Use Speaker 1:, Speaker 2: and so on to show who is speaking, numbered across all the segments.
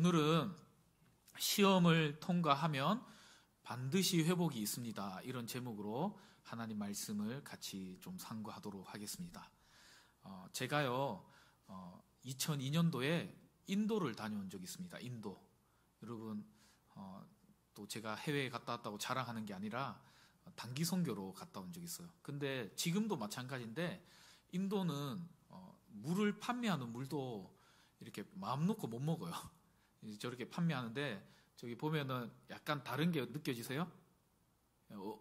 Speaker 1: 오늘은 시험을 통과하면 반드시 회복이 있습니다. 이런 제목으로 하나님 말씀을 같이 좀 상고하도록 하겠습니다. 제가요 2002년도에 인도를 다녀온 적이 있습니다. 인도. 여러분 또 제가 해외에 갔다 왔다고 자랑하는 게 아니라 단기 선교로 갔다 온 적이 있어요. 근데 지금도 마찬가지인데 인도는 물을 판매하는 물도 이렇게 마음 놓고 못 먹어요. 저렇게 판매하는데 저기 보면은 약간 다른 게 느껴지세요?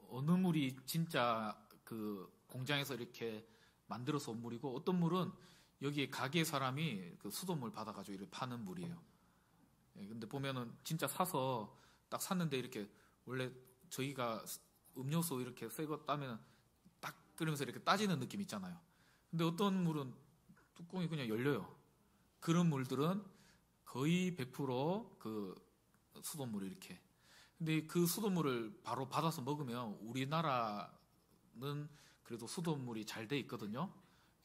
Speaker 1: 어느 물이 진짜 그 공장에서 이렇게 만들어서 온 물이고 어떤 물은 여기 가게 사람이 그 수돗물 받아가지고 이렇게 파는 물이에요. 근데 보면은 진짜 사서 딱 샀는데 이렇게 원래 저희가 음료수 이렇게 새 거 따면 딱 끓이면서 이렇게 따지는 느낌 있잖아요. 근데 어떤 물은 뚜껑이 그냥 열려요. 그런 물들은 거의 100% 수돗물이 이렇게. 근데 그 수돗물을 바로 받아서 먹으면 우리나라는 그래도 수돗물이 잘 돼 있거든요.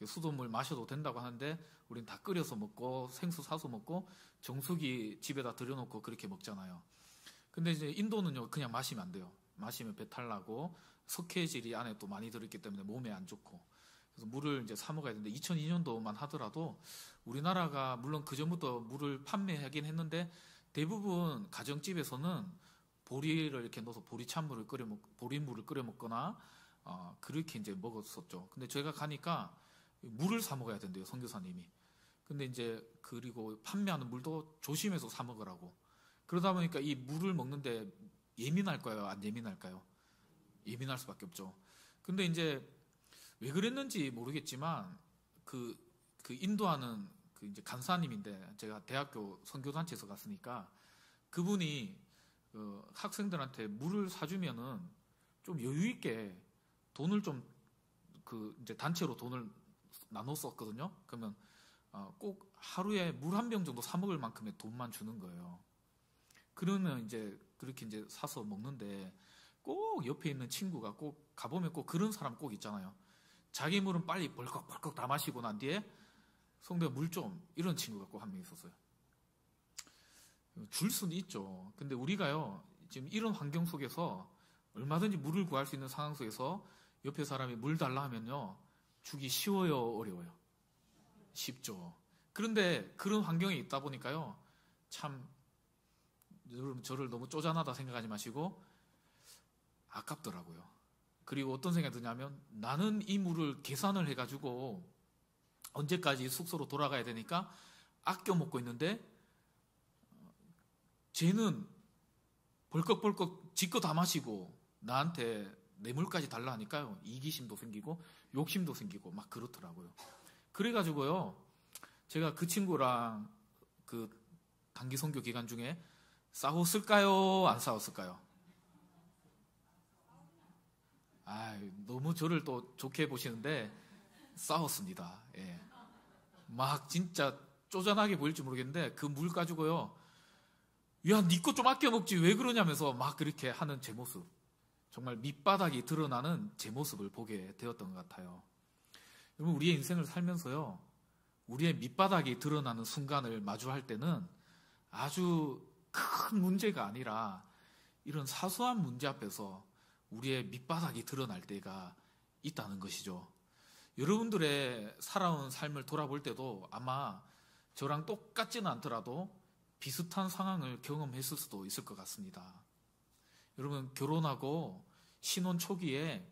Speaker 1: 수돗물 마셔도 된다고 하는데 우린 다 끓여서 먹고 생수 사서 먹고 정수기 집에다 들여놓고 그렇게 먹잖아요. 근데 이제 인도는요 그냥 마시면 안 돼요. 마시면 배탈 나고 석회질이 안에 또 많이 들어있기 때문에 몸에 안 좋고. 그래서 물을 이제 사 먹어야 되는데 2002년도만 하더라도 우리나라가 물론 그 전부터 물을 판매하긴 했는데 대부분 가정집에서는 보리를 이렇게 넣어서 보리물을 끓여 먹거나 그렇게 이제 먹었었죠. 근데 저희가 가니까 물을 사 먹어야 된대요, 선교사님이. 근데 이제 그리고 판매하는 물도 조심해서 사 먹으라고. 그러다 보니까 이 물을 먹는데 예민할까요? 안 예민할까요? 예민할 수밖에 없죠. 근데 이제 왜 그랬는지 모르겠지만 그 인도하는 그 이제 간사님인데 제가 대학교 선교단체에서 갔으니까 그분이 학생들한테 물을 사주면은 좀 여유 있게 돈을 좀 이제 단체로 돈을 나눠 썼거든요. 그러면 꼭 하루에 물 한 병 정도 사 먹을 만큼의 돈만 주는 거예요. 그러면 이제 그렇게 이제 사서 먹는데 꼭 옆에 있는 친구가 꼭 가보면 꼭 그런 사람 꼭 있잖아요. 자기 물은 빨리 벌컥벌컥 다 마시고 난 뒤에 성도야 물 좀 이런 친구가 꼭 한 명 있었어요. 줄 수는 있죠. 근데 우리가요 지금 이런 환경 속에서 얼마든지 물을 구할 수 있는 상황 속에서 옆에 사람이 물 달라 하면요 주기 쉬워요, 어려워요? 쉽죠. 그런데 그런 환경에 있다 보니까요 참 여러분 저를 너무 쪼잔하다 생각하지 마시고 아깝더라고요. 그리고 어떤 생각이 드냐면 나는 이 물을 계산을 해가지고 언제까지 숙소로 돌아가야 되니까 아껴 먹고 있는데 쟤는 벌컥벌컥 지껏 다 마시고 나한테 내 물까지 달라 하니까요 이기심도 생기고 욕심도 생기고 막 그렇더라고요. 그래가지고요 제가 그 친구랑 그 단기 선교 기간 중에 싸웠을까요? 안 싸웠을까요? 너무 저를 또 좋게 보시는데 싸웠습니다. 예. 막 진짜 쪼잔하게 보일지 모르겠는데 그 물 가지고요 야, 니 거 좀 아껴 먹지 왜 그러냐면서 막 그렇게 하는 제 모습, 정말 밑바닥이 드러나는 제 모습을 보게 되었던 것 같아요. 여러분 우리의 인생을 살면서요 우리의 밑바닥이 드러나는 순간을 마주할 때는 아주 큰 문제가 아니라 이런 사소한 문제 앞에서 우리의 밑바닥이 드러날 때가 있다는 것이죠. 여러분들의 살아온 삶을 돌아볼 때도 아마 저랑 똑같지는 않더라도 비슷한 상황을 경험했을 수도 있을 것 같습니다. 여러분 결혼하고 신혼 초기에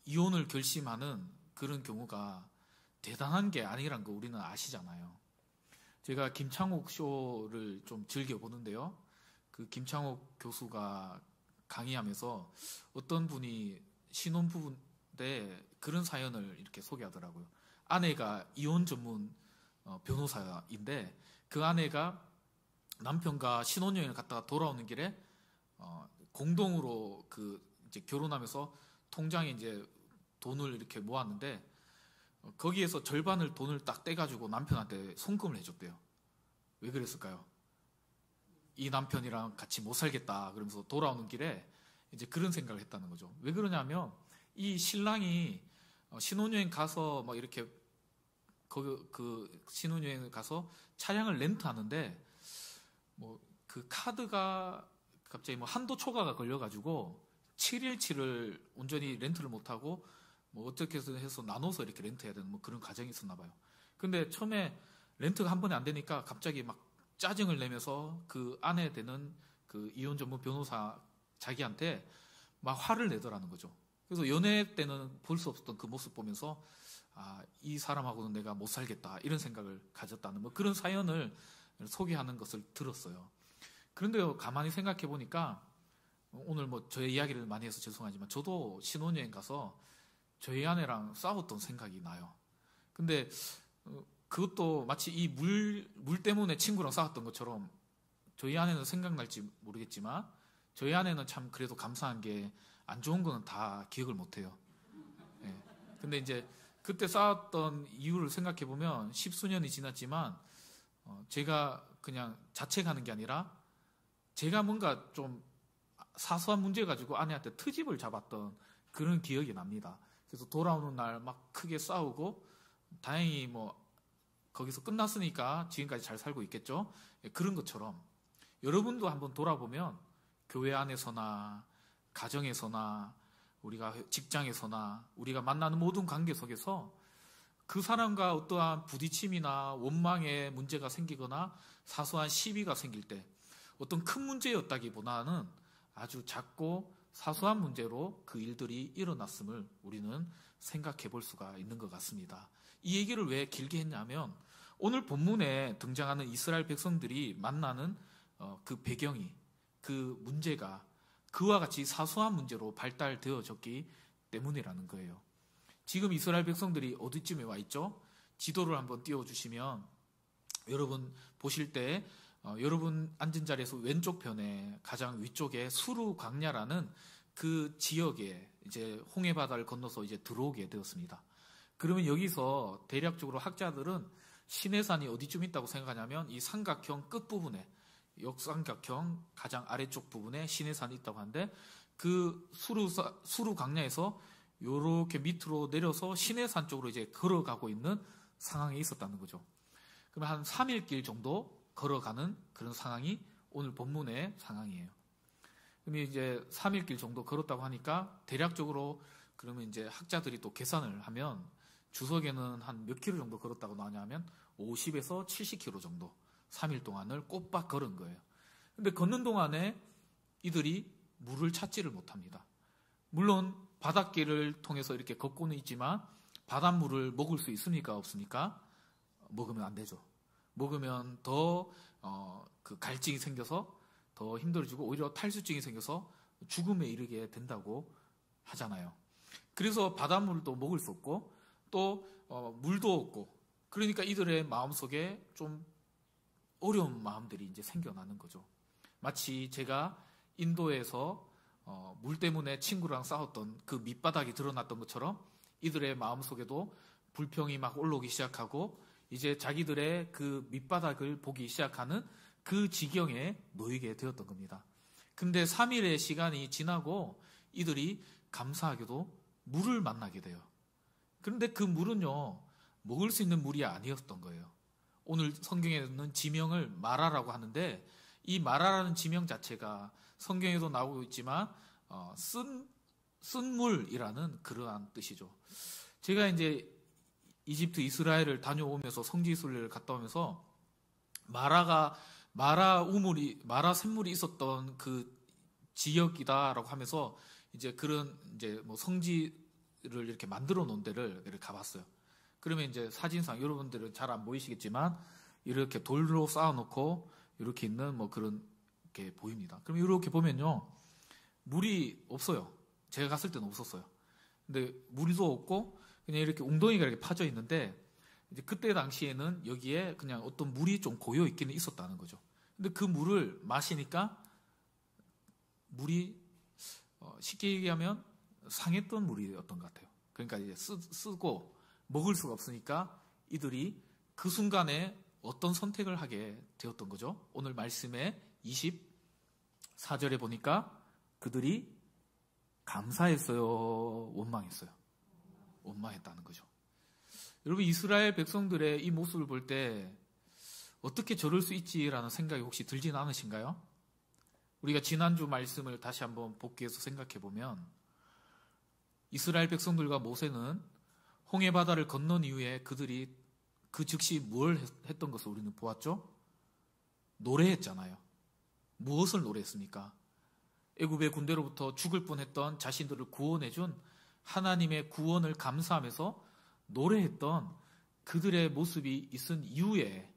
Speaker 1: 이혼을 결심하는 그런 경우가 대단한 게 아니란 거 우리는 아시잖아요. 제가 김창옥 쇼를 좀 즐겨보는데요. 그 김창옥 교수가 강의하면서 어떤 분이 신혼부부인데 그런 사연을 이렇게 소개하더라고요. 아내가 이혼 전문 변호사인데 그 아내가 남편과 신혼여행을 갔다가 돌아오는 길에 공동으로 이제 결혼하면서 통장에 이제 돈을 이렇게 모았는데 거기에서 절반을 돈을 딱 떼가지고 남편한테 송금을 해줬대요. 왜 그랬을까요? 이 남편이랑 같이 못 살겠다 그러면서 돌아오는 길에 이제 그런 생각을 했다는 거죠. 왜 그러냐면 이 신랑이 신혼여행 가서 막 이렇게 그 신혼여행을 가서 차량을 렌트하는데 뭐 그 카드가 갑자기 뭐 한도 초과가 걸려가지고 7일치를 온전히 렌트를 못하고 뭐 어떻게 해서 나눠서 이렇게 렌트해야 되는 뭐 그런 과정이 있었나 봐요. 근데 처음에 렌트가 한 번에 안 되니까 갑자기 막 짜증을 내면서 그 아내 되는 그 이혼 전문 변호사 자기한테 막 화를 내더라는 거죠. 그래서 연애 때는 볼 수 없었던 그 모습 보면서 이 사람하고는 내가 못 살겠다 이런 생각을 가졌다는 뭐 그런 사연을 소개하는 것을 들었어요. 그런데 가만히 생각해 보니까 오늘 뭐 저의 이야기를 많이 해서 죄송하지만 저도 신혼여행 가서 저희 아내랑 싸웠던 생각이 나요. 근데 그것도 마치 이 물 때문에 친구랑 싸웠던 것처럼 저희 아내는 생각날지 모르겠지만 저희 아내는 참 그래도 감사한 게 안 좋은 거는 다 기억을 못 해요. 예. 근데 이제 그때 싸웠던 이유를 생각해 보면 10수년이 지났지만 제가 그냥 자책하는 게 아니라 제가 뭔가 좀 사소한 문제 가지고 아내한테 트집을 잡았던 그런 기억이 납니다. 그래서 돌아오는 날 막 크게 싸우고 다행히 뭐 거기서 끝났으니까 지금까지 잘 살고 있겠죠. 그런 것처럼 여러분도 한번 돌아보면 교회 안에서나 가정에서나 우리가 직장에서나 우리가 만나는 모든 관계 속에서 그 사람과 어떠한 부딪힘이나 원망의 문제가 생기거나 사소한 시비가 생길 때 어떤 큰 문제였다기보다는 아주 작고 사소한 문제로 그 일들이 일어났음을 우리는 생각해 볼 수가 있는 것 같습니다. 이 얘기를 왜 길게 했냐면 오늘 본문에 등장하는 이스라엘 백성들이 만나는 그 배경이, 그 문제가 그와 같이 사소한 문제로 발달되어졌기 때문이라는 거예요. 지금 이스라엘 백성들이 어디쯤에 와 있죠? 지도를 한번 띄워주시면 여러분 보실 때 여러분 앉은 자리에서 왼쪽 편에 가장 위쪽에 수르 광야라는 그 지역에 이제 홍해 바다를 건너서 이제 들어오게 되었습니다. 그러면 여기서 대략적으로 학자들은 시내산이 어디쯤 있다고 생각하냐면 이 삼각형 끝부분에 역삼각형 가장 아래쪽 부분에 시내산이 있다고 하는데 그 수르 광야에서 요렇게 밑으로 내려서 시내산 쪽으로 이제 걸어가고 있는 상황에 있었다는 거죠. 그러면 한 3일 길 정도 걸어가는 그런 상황이 오늘 본문의 상황이에요. 그러면 이제 3일 길 정도 걸었다고 하니까 대략적으로 그러면 이제 학자들이 또 계산을 하면 주석에는 한 몇 킬로 정도 걸었다고 나오냐면 50에서 70킬로 정도 3일 동안을 꼬박 걸은 거예요. 근데 걷는 동안에 이들이 물을 찾지를 못합니다. 물론 바닷길을 통해서 이렇게 걷고는 있지만 바닷물을 먹을 수 있습니까? 없습니까? 먹으면 안 되죠. 먹으면 더 그 갈증이 생겨서 더 힘들어지고 오히려 탈수증이 생겨서 죽음에 이르게 된다고 하잖아요. 그래서 바닷물도 먹을 수 없고 또 물도 없고 그러니까 이들의 마음속에 좀 어려운 마음들이 이제 생겨나는 거죠. 마치 제가 인도에서 물 때문에 친구랑 싸웠던 그 밑바닥이 드러났던 것처럼 이들의 마음속에도 불평이 막 올라오기 시작하고 이제 자기들의 그 밑바닥을 보기 시작하는 그 지경에 놓이게 되었던 겁니다. 근데 3일의 시간이 지나고 이들이 감사하게도 물을 만나게 돼요. 그런데 그 물은요, 먹을 수 있는 물이 아니었던 거예요. 오늘 성경에는 지명을 마라라고 하는데 이 마라라는 지명 자체가 성경에도 나오고 있지만 쓴 물이라는 그러한 뜻이죠. 제가 이제 이집트 이스라엘을 다녀오면서 성지순례를 갔다 오면서 마라 샘물이 있었던 그 지역이다라고 하면서 이제 그런 이제 뭐 성지를 이렇게 만들어 놓은 데를 가봤어요. 그러면 이제 사진상 여러분들은 잘 안 보이시겠지만 이렇게 돌로 쌓아놓고 이렇게 있는 뭐 그런 게 보입니다. 그럼 이렇게 보면요 물이 없어요. 제가 갔을 때는 없었어요. 근데 물도 없고 그냥 이렇게 웅덩이가 이렇게 파져 있는데 이제 그때 당시에는 여기에 그냥 어떤 물이 좀 고여 있기는 있었다는 거죠. 근데 그 물을 마시니까 물이 쉽게 얘기하면 상했던 물이었던 것 같아요. 그러니까 이제 쓰고 먹을 수가 없으니까 이들이 그 순간에 어떤 선택을 하게 되었던 거죠. 오늘 말씀의 24절에 보니까 그들이 감사했어요, 원망했어요? 원망했다는 거죠. 여러분 이스라엘 백성들의 이 모습을 볼 때 어떻게 저럴 수 있지라는 생각이 혹시 들진 않으신가요? 우리가 지난주 말씀을 다시 한번 복귀해서 생각해 보면 이스라엘 백성들과 모세는 홍해 바다를 건넌 이후에 그들이 그 즉시 뭘 했던 것을 우리는 보았죠? 노래했잖아요. 무엇을 노래했습니까? 애굽의 군대로부터 죽을 뻔했던 자신들을 구원해준 하나님의 구원을 감사하면서 노래했던 그들의 모습이 있은 이후에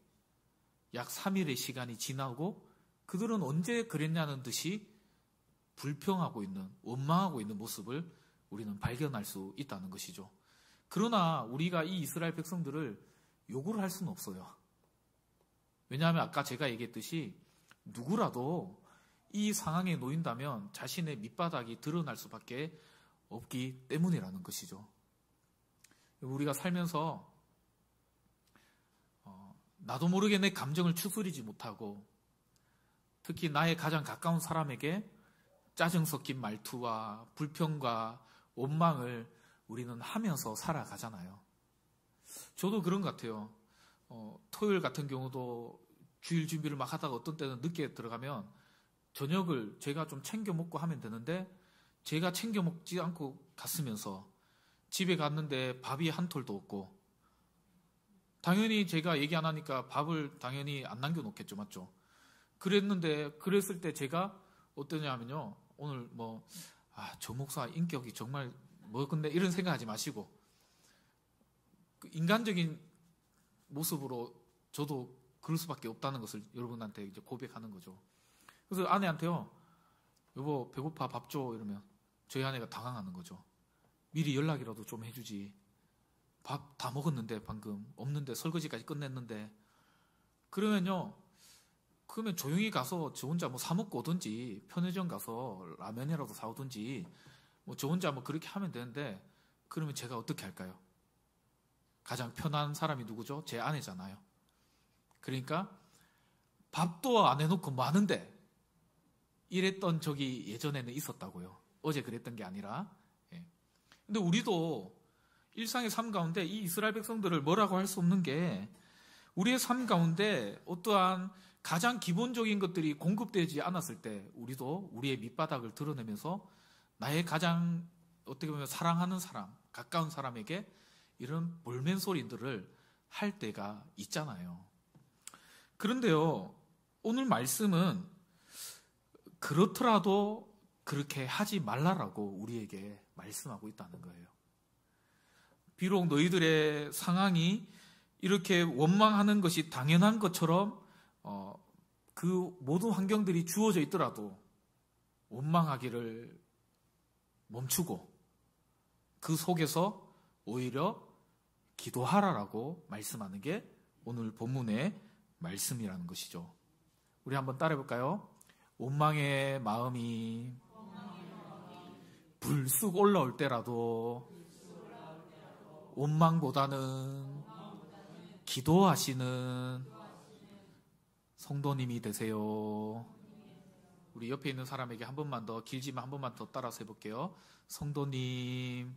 Speaker 1: 약 3일의 시간이 지나고 그들은 언제 그랬냐는 듯이 불평하고 있는, 원망하고 있는 모습을 우리는 발견할 수 있다는 것이죠. 그러나 우리가 이 이스라엘 백성들을 욕을 할 수는 없어요. 왜냐하면 아까 제가 얘기했듯이 누구라도 이 상황에 놓인다면 자신의 밑바닥이 드러날 수밖에 없기 때문이라는 것이죠. 우리가 살면서 나도 모르게 내 감정을 추스리지 못하고 특히 나의 가장 가까운 사람에게 짜증 섞인 말투와 불평과 원망을 우리는 하면서 살아가잖아요. 저도 그런 것 같아요. 토요일 같은 경우도 주일 준비를 막 하다가 어떤 때는 늦게 들어가면 저녁을 제가 좀 챙겨 먹고 하면 되는데 제가 챙겨 먹지 않고 갔으면서 집에 갔는데 밥이 한 톨도 없고 당연히 제가 얘기 안 하니까 밥을 당연히 안 남겨놓겠죠. 맞죠? 그랬을 때 제가 어떠냐면요. 오늘 저 목사 인격이 정말 근데 이런 생각하지 마시고 인간적인 모습으로 저도 그럴 수밖에 없다는 것을 여러분한테 이제 고백하는 거죠. 그래서 아내한테요. 여보 배고파 밥 줘 이러면 저희 아내가 당황하는 거죠. 미리 연락이라도 좀 해주지. 밥 다 먹었는데 방금 없는데 설거지까지 끝냈는데 그러면 조용히 가서 저 혼자 사 먹고 오든지 편의점 가서 라면이라도 사오든지 저 혼자 그렇게 하면 되는데 그러면 제가 어떻게 할까요? 가장 편한 사람이 누구죠? 제 아내잖아요. 그러니까 밥도 안 해놓고 많은데 이랬던 적이 예전에는 있었다고요. 어제 그랬던 게 아니라. 근데 우리도 일상의 삶 가운데 이 이스라엘 백성들을 뭐라고 할 수 없는 게 우리의 삶 가운데 어떠한 가장 기본적인 것들이 공급되지 않았을 때 우리도 우리의 밑바닥을 드러내면서 나의 가장 어떻게 보면 사랑하는 사람, 가까운 사람에게 이런 볼멘 소리들을 할 때가 있잖아요. 그런데요, 오늘 말씀은 그렇더라도 그렇게 하지 말라라고 우리에게 말씀하고 있다는 거예요. 비록 너희들의 상황이 이렇게 원망하는 것이 당연한 것처럼 그 모든 환경들이 주어져 있더라도 원망하기를 멈추고 그 속에서 오히려 기도하라라고 말씀하는 게 오늘 본문의 말씀이라는 것이죠. 우리 한번 따라해 볼까요? 원망의 마음이 불쑥 올라올 때라도 원망보다는 기도하시는 성도님이 되세요. 우리 옆에 있는 사람에게 한 번만 더, 길지만 한 번만 더 따라서 해볼게요. 성도님,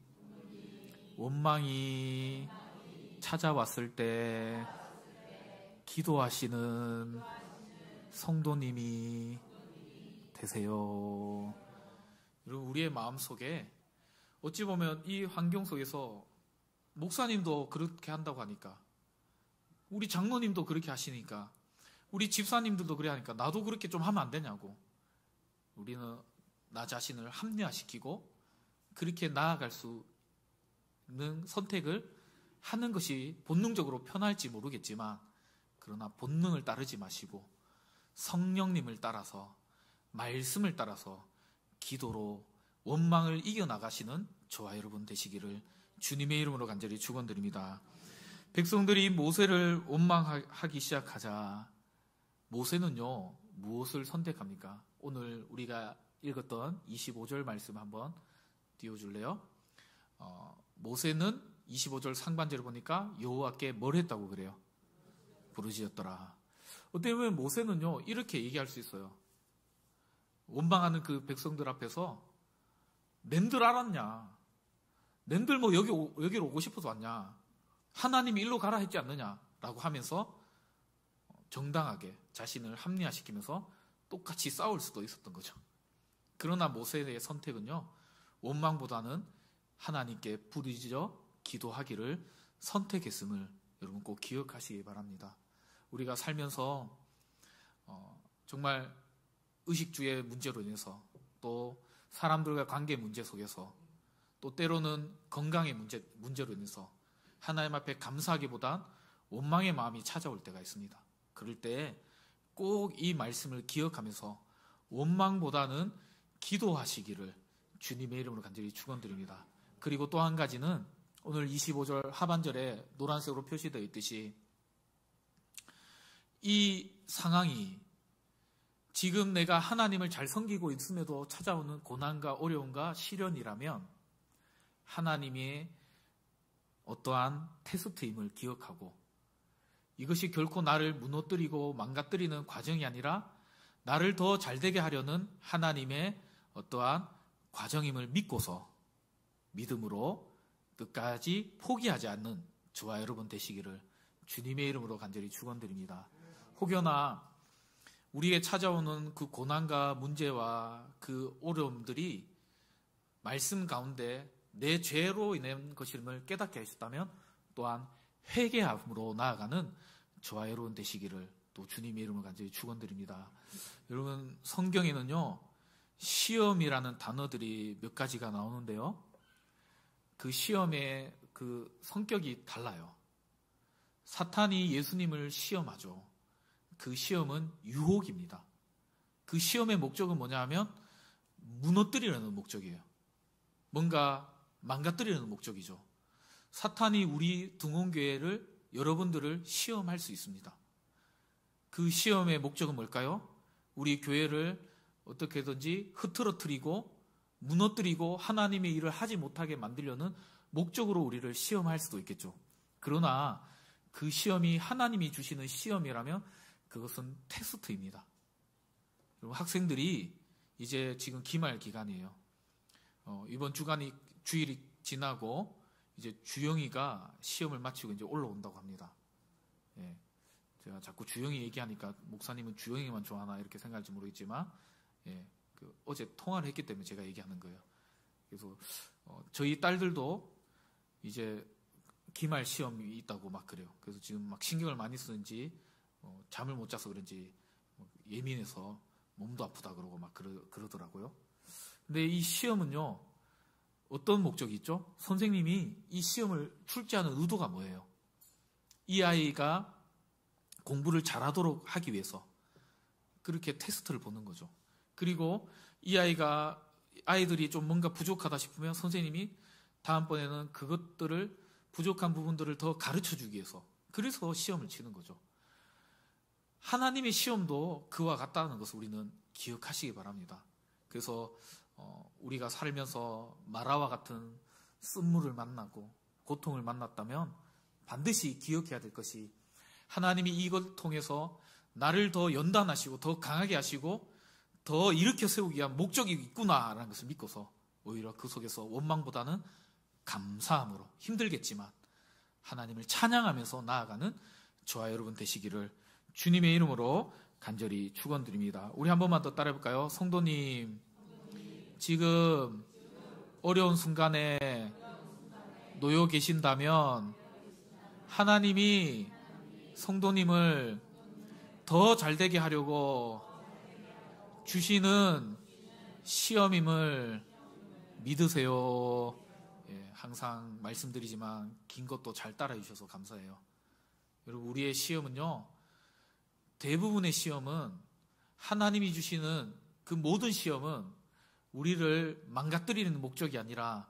Speaker 1: 원망이 찾아왔을 때 기도하시는 성도님이 되세요. 여러분, 우리의 마음속에 어찌 보면 이 환경 속에서 목사님도 그렇게 한다고 하니까, 우리 장로님도 그렇게 하시니까, 우리 집사님들도 그래 하니까 나도 그렇게 좀 하면 안 되냐고. 우리는 나 자신을 합리화시키고 그렇게 나아갈 수 있는 선택을 하는 것이 본능적으로 편할지 모르겠지만, 그러나 본능을 따르지 마시고 성령님을 따라서, 말씀을 따라서 기도로 원망을 이겨나가시는 저와 여러분 되시기를 주님의 이름으로 간절히 축원드립니다. 백성들이 모세를 원망하기 시작하자 모세는요, 무엇을 선택합니까? 오늘 우리가 읽었던 25절 말씀 한번 띄워줄래요? 모세는 25절 상반절을 보니까 여호와께 뭘 했다고 그래요? 부르짖었더라. 어떻게 보면 모세는요, 이렇게 얘기할 수 있어요. 원망하는 그 백성들 앞에서 낸들 알았냐? 낸들 여기로 오고 싶어서 왔냐? 하나님이 일로 가라 했지 않느냐? 라고 하면서 정당하게 자신을 합리화시키면서 똑같이 싸울 수도 있었던 거죠. 그러나 모세의 선택은요, 원망보다는 하나님께 부르짖어 기도하기를 선택했음을 여러분 꼭 기억하시기 바랍니다. 우리가 살면서 정말 의식주의 문제로 인해서, 또 사람들과 관계 문제 속에서, 또 때로는 건강의 문제로 인해서 하나님 앞에 감사하기보단 원망의 마음이 찾아올 때가 있습니다. 그럴 때 꼭 이 말씀을 기억하면서 원망보다는 기도하시기를 주님의 이름으로 간절히 축원드립니다. 그리고 또 한 가지는 오늘 25절 하반절에 노란색으로 표시되어 있듯이 이 상황이 지금 내가 하나님을 잘 섬기고 있음에도 찾아오는 고난과 어려움과 시련이라면 하나님의 어떠한 테스트임을 기억하고, 이것이 결코 나를 무너뜨리고 망가뜨리는 과정이 아니라 나를 더 잘되게 하려는 하나님의 어떠한 과정임을 믿고서 믿음으로 끝까지 포기하지 않는 저와 여러분 되시기를 주님의 이름으로 간절히 축원드립니다. 혹여나 우리에게 찾아오는 그 고난과 문제와 그 어려움들이 말씀 가운데 내 죄로 인한 것임을 깨닫게 하셨다면 또한 회개함으로 나아가는 저와 여러분 되시기를 또 주님의 이름으로 간절히 축원드립니다. 여러분, 성경에는요, 시험이라는 단어들이 몇 가지가 나오는데요, 그 시험의 그 성격이 달라요. 사탄이 예수님을 시험하죠. 그 시험은 유혹입니다. 그 시험의 목적은 뭐냐 하면 무너뜨리려는 목적이에요. 뭔가 망가뜨리려는 목적이죠. 사탄이 우리 등원교회를, 여러분들을 시험할 수 있습니다. 그 시험의 목적은 뭘까요? 우리 교회를 어떻게든지 흐트러뜨리고 무너뜨리고 하나님의 일을 하지 못하게 만들려는 목적으로 우리를 시험할 수도 있겠죠. 그러나 그 시험이 하나님이 주시는 시험이라면 그것은 테스트입니다. 여러분, 학생들이 이제 지금 기말 기간이에요. 이번 주일이 지나고 이제 주영이가 시험을 마치고 이제 올라온다고 합니다. 예, 제가 자꾸 주영이 얘기하니까 목사님은 주영이만 좋아하나 이렇게 생각할지 모르겠지만, 예, 어제 통화를 했기 때문에 제가 얘기하는 거예요. 그래서 저희 딸들도 이제 기말 시험이 있다고 막 그래요. 그래서 지금 막 신경을 많이 쓰는지 잠을 못 자서 그런지 예민해서 몸도 아프다 그러고 막 그러더라고요. 근데 이 시험은요, 어떤 목적이 있죠? 선생님이 이 시험을 출제하는 의도가 뭐예요? 이 아이가 공부를 잘하도록 하기 위해서 그렇게 테스트를 보는 거죠. 그리고 이 아이들이 좀 뭔가 부족하다 싶으면 선생님이 다음번에는 그것들을, 부족한 부분들을 더 가르쳐 주기 위해서, 그래서 시험을 치는 거죠. 하나님의 시험도 그와 같다는 것을 우리는 기억하시기 바랍니다. 그래서 우리가 살면서 마라와 같은 쓴물을 만나고 고통을 만났다면 반드시 기억해야 될 것이, 하나님이 이걸 통해서 나를 더 연단하시고 더 강하게 하시고 더 일으켜 세우기 위한 목적이 있구나라는 것을 믿고서 오히려 그 속에서 원망보다는 감사함으로, 힘들겠지만 하나님을 찬양하면서 나아가는 저와 여러분 되시기를 주님의 이름으로 간절히 축원드립니다. 우리 한 번만 더 따라해볼까요? 성도님, 지금 어려운 순간에 놓여 계신다면 하나님이 성도님을 더 잘되게 하려고 주시는 시험임을 믿으세요. 예, 항상 말씀드리지만 긴 것도 잘 따라해 주셔서 감사해요. 여러분, 우리의 시험은요, 대부분의 시험은, 하나님이 주시는 그 모든 시험은 우리를 망가뜨리는 목적이 아니라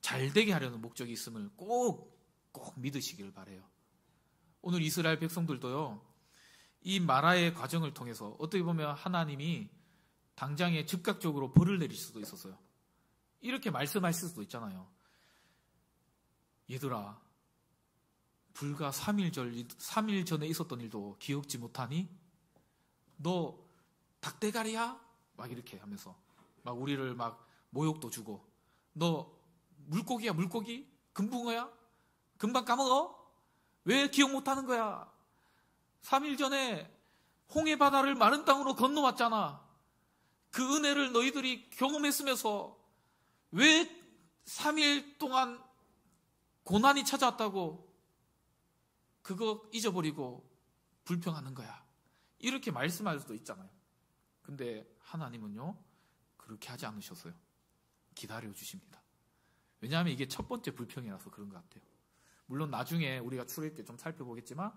Speaker 1: 잘되게 하려는 목적이 있음을 꼭 믿으시길 바라요. 오늘 이스라엘 백성들도요, 이 마라의 과정을 통해서 어떻게 보면 하나님이 당장에 즉각적으로 벌을 내릴 수도 있었어요. 이렇게 말씀하실 수도 있잖아요. 얘들아, 불과 3일 전에 있었던 일도 기억지 못하니? 너 닭대가리야? 막 이렇게 하면서 막 우리를 막 모욕도 주고, 너 물고기야, 물고기? 금붕어야? 금방 까먹어? 왜 기억 못하는 거야? 3일 전에 홍해 바다를 마른 땅으로 건너왔잖아. 그 은혜를 너희들이 경험했으면서 왜 3일 동안 고난이 찾아왔다고 그거 잊어버리고 불평하는 거야. 이렇게 말씀할 수도 있잖아요. 근데 하나님은요, 그렇게 하지 않으셨어요. 기다려 주십니다. 왜냐하면 이게 첫 번째 불평이라서 그런 것 같아요. 물론 나중에 우리가 출애굽기 좀 살펴보겠지만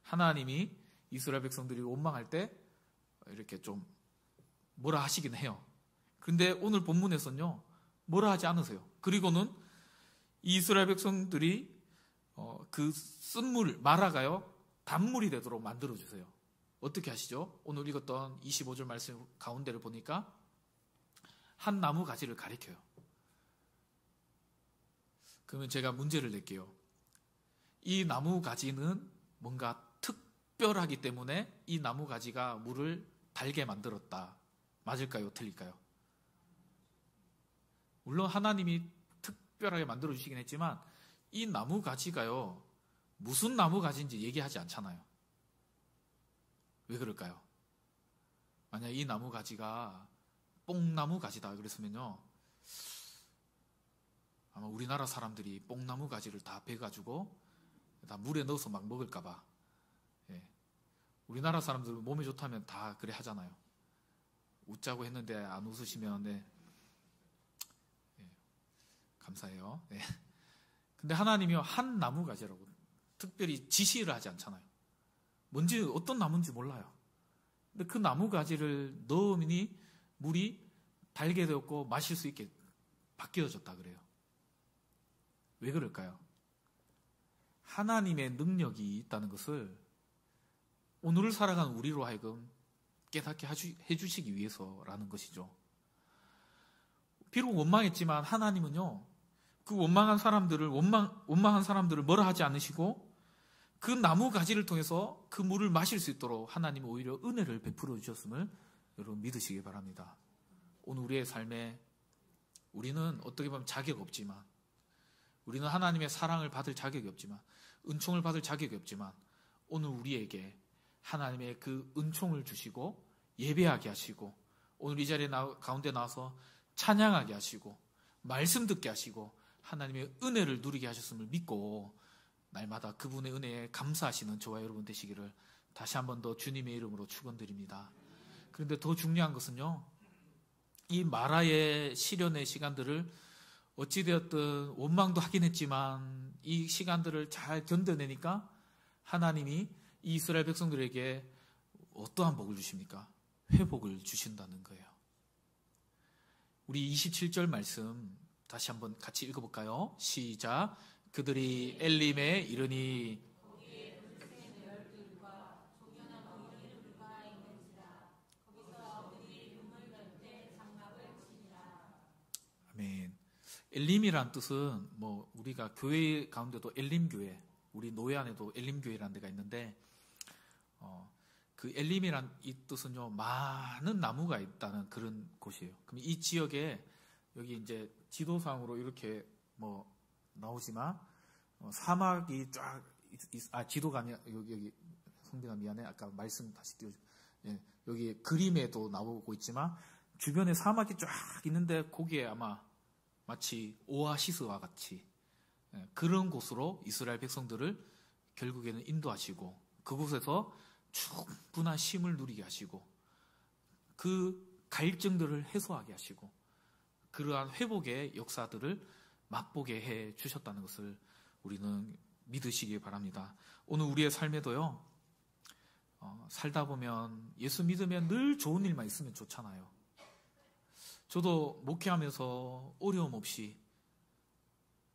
Speaker 1: 하나님이 이스라엘 백성들이 원망할 때 이렇게 좀 뭐라 하시긴 해요. 그런데 오늘 본문에서는요, 뭐라 하지 않으세요. 그리고는 이스라엘 백성들이 그 쓴물 마라가요 단물이 되도록 만들어주세요. 어떻게 하시죠? 오늘 읽었던 25절 말씀 가운데를 보니까 한 나무 가지를 가리켜요. 그러면 제가 문제를 낼게요. 이 나무 가지는 뭔가 특별하기 때문에 이 나무 가지가 물을 달게 만들었다. 맞을까요? 틀릴까요? 물론 하나님이 특별하게 만들어주시긴 했지만 이 나무 가지가요, 무슨 나무 가지인지 얘기하지 않잖아요. 왜 그럴까요? 만약 이 나무 가지가 뽕나무 가지다 그랬으면요, 아마 우리나라 사람들이 뽕나무 가지를 다 베가지고 다 물에 넣어서 막 먹을까봐. 예. 우리나라 사람들 몸에 좋다면 다 그래 하잖아요. 웃자고 했는데 안 웃으시면 네. 예. 감사해요. 예. 근데 하나님이요, 한 나무 가지라고 특별히 지시를 하지 않잖아요. 뭔지 어떤 나무인지 몰라요. 근데 그 나무 가지를 넣으니 물이 달게 되었고 마실 수 있게 바뀌어졌다 그래요. 왜 그럴까요? 하나님의 능력이 있다는 것을 오늘을 살아가는 우리로 하여금 깨닫게 해주시기 위해서라는 것이죠. 비록 원망했지만 하나님은요, 그 원망한 사람들을 뭐라 하지 않으시고 그 나무 가지를 통해서 그 물을 마실 수 있도록 하나님은 오히려 은혜를 베풀어 주셨음을 여러분 믿으시기 바랍니다. 오늘 우리의 삶에 우리는 어떻게 보면 자격 없지만, 우리는 하나님의 사랑을 받을 자격이 없지만, 은총을 받을 자격이 없지만, 오늘 우리에게 하나님의 그 은총을 주시고 예배하게 하시고 오늘 이 자리에 가운데 나와서 찬양하게 하시고 말씀 듣게 하시고 하나님의 은혜를 누리게 하셨음을 믿고 날마다 그분의 은혜에 감사하시는 저와 여러분 되시기를 다시 한 번 더 주님의 이름으로 축원드립니다. 그런데 더 중요한 것은요, 이 마라의 시련의 시간들을 어찌되었든 원망도 하긴 했지만 이 시간들을 잘 견뎌내니까 하나님이 이 이스라엘 백성들에게 어떠한 복을 주십니까? 회복을 주신다는 거예요. 우리 27절 말씀 다시 한번 같이 읽어볼까요? 시작. 그들이 엘림에 이르니 아멘. 엘림이란 뜻은 뭐 우리가 교회 가운데도 엘림교회, 우리 노예 안에도 엘림교회라는 데가 있는데 그 엘림이란 이 뜻은요, 많은 나무가 있다는 그런 곳이에요. 그럼 이 지역에 여기 이제 지도상으로 이렇게 뭐 나오지만 사막이 쫙 지도가 아니라 여기 성빈아 미안해, 아까 말씀 다시 띄워줘. 예, 여기 그림에도 나오고 있지만 주변에 사막이 쫙 있는데 거기에 아마 마치 오아시스와 같이 그런 곳으로 이스라엘 백성들을 결국에는 인도하시고 그곳에서 충분한 쉼을 누리게 하시고 그 갈증들을 해소하게 하시고 그러한 회복의 역사들을 맛보게 해 주셨다는 것을 우리는 믿으시기 바랍니다. 오늘 우리의 삶에도요, 살다 보면 예수 믿으면 늘 좋은 일만 있으면 좋잖아요. 저도 목회하면서 어려움 없이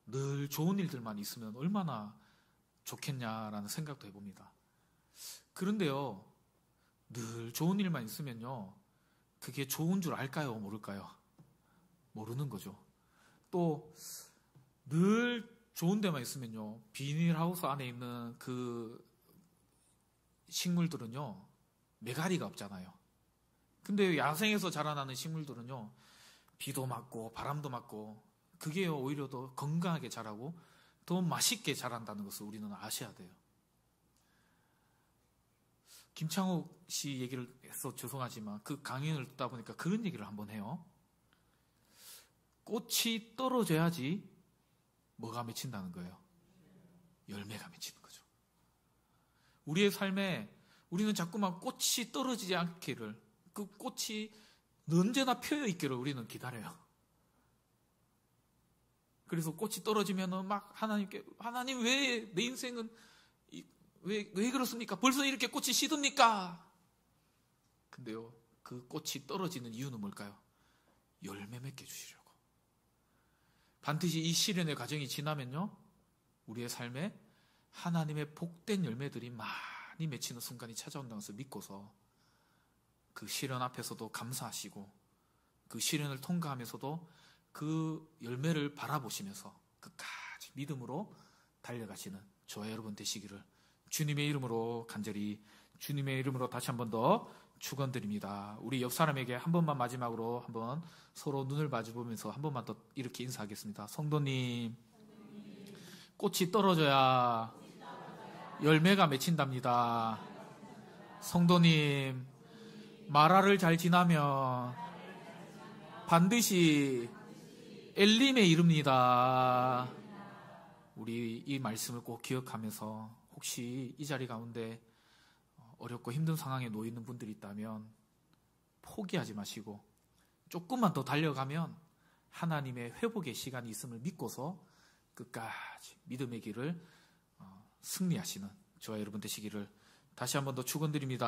Speaker 1: 늘 좋은 일들만 있으면 얼마나 좋겠냐라는 생각도 해봅니다. 그런데요, 늘 좋은 일만 있으면요, 그게 좋은 줄 알까요? 모를까요? 모르는 거죠. 또 늘 좋은 데만 있으면요, 비닐하우스 안에 있는 그 식물들은요, 메가리가 없잖아요. 근데 야생에서 자라나는 식물들은요, 비도 맞고 바람도 맞고 그게 오히려 더 건강하게 자라고 더 맛있게 자란다는 것을 우리는 아셔야 돼요. 김창욱 씨 얘기를 해서 죄송하지만 그 강연을 듣다 보니까 그런 얘기를 한번 해요. 꽃이 떨어져야지 뭐가 맺힌다는 거예요. 열매가 맺히는 거죠. 우리의 삶에 우리는 자꾸만 꽃이 떨어지지 않기를, 그 꽃이 언제나 펴여 있기를 우리는 기다려요. 그래서 꽃이 떨어지면은 막 하나님께, 하나님 왜 내 인생은 왜 그렇습니까? 벌써 이렇게 꽃이 시듭니까? 근데요, 그 꽃이 떨어지는 이유는 뭘까요? 열매 맺게 주시려고. 반드시 이 시련의 과정이 지나면요, 우리의 삶에 하나님의 복된 열매들이 많이 맺히는 순간이 찾아온다는 것을 믿고서 그 시련 앞에서도 감사하시고 그 시련을 통과하면서도 그 열매를 바라보시면서 끝까지 믿음으로 달려가시는 저와 여러분 되시기를 주님의 이름으로 간절히, 주님의 이름으로 다시 한 번 더 축원드립니다. 우리 옆 사람에게 한 번만 마지막으로 한번 서로 눈을 마주보면서 한 번만 더 이렇게 인사하겠습니다. 성도님, 꽃이 떨어져야 열매가 맺힌답니다. 성도님, 마라를 잘 지나면 반드시 엘림에 이릅니다. 우리 이 말씀을 꼭 기억하면서 혹시 이 자리 가운데 어렵고 힘든 상황에 놓여 있는 분들이 있다면 포기하지 마시고 조금만 더 달려가면 하나님의 회복의 시간이 있음을 믿고서 끝까지 믿음의 길을 승리하시는 저와 여러분 되시기를 다시 한 번 더 축원드립니다.